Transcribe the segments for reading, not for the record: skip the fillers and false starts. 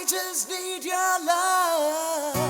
just need your love.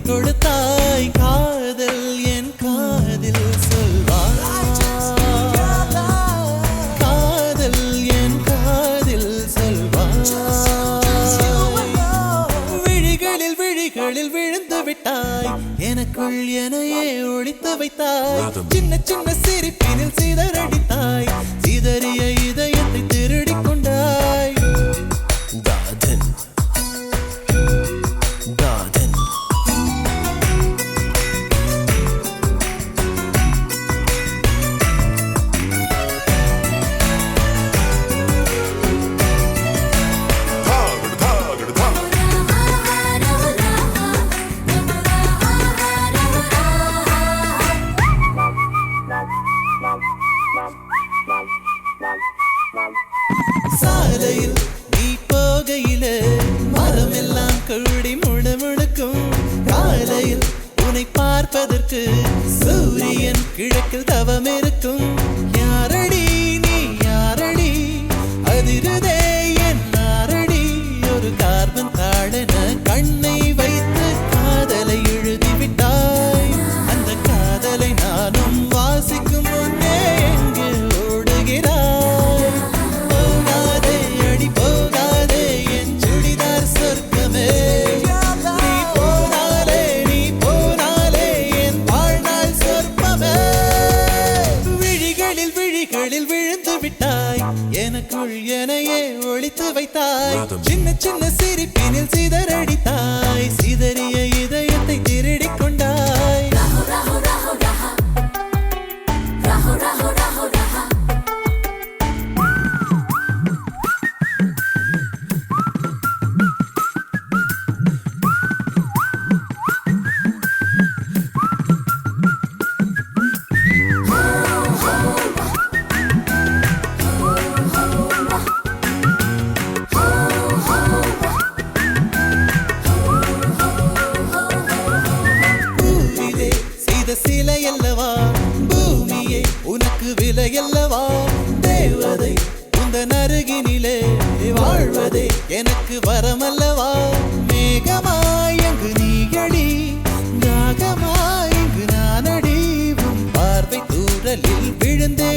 கொடுத்தாய் காதல் என் காதில் சொல்வாய் காதல் என் காதில் சொல்வாய் விழிகளில் விழிகளில் விழுந்து விட்டாய் எனக்குள் எனையே ஒழித்து வைத்தாய் சின்ன சின்ன சிரிப்பினில் சிதறடித்தாய் சிதறிய இதயத்தை திருடிக் கொண்டாய் காதல் காதல் சாலையில் நீ போகையிலே மரம் எல்லாம் கூடி முணுமுணுக்கும் காலையில் உன்னை பார்ப்பதற்கு சூரியன் கிழக்கில் தவம் இருக்கும் யாரடி நீ யாரடி அதிருதே என் நாரடி ஒரு கார்பன் தாழன கண்ணை வைத்து காதலை எழுதிவிட்டாய் அந்த காதலை நானும் வாசிக்கும் முன்னே எங்கே ஓடுகிறாய் விழுந்து விட்டாய் எனக்குள் எனையே ஒழித்து வைத்தாய் சின்ன சின்ன சிரிப்பினில் சிதறடித்தாய் சிதறிய இதயத்தை திருடிக் கொண்டாய் சிலையல்லவா பூமியே உனக்கு விலையல்லவா தேவதை உந்தன் அருகினிலே வாழ்வதே எனக்கு வரமல்லவா மேகமாய் அங்கு நீகடி தாகமாய் இங்கு நானடி உன் பார்வை தூரலில் விழுந்தே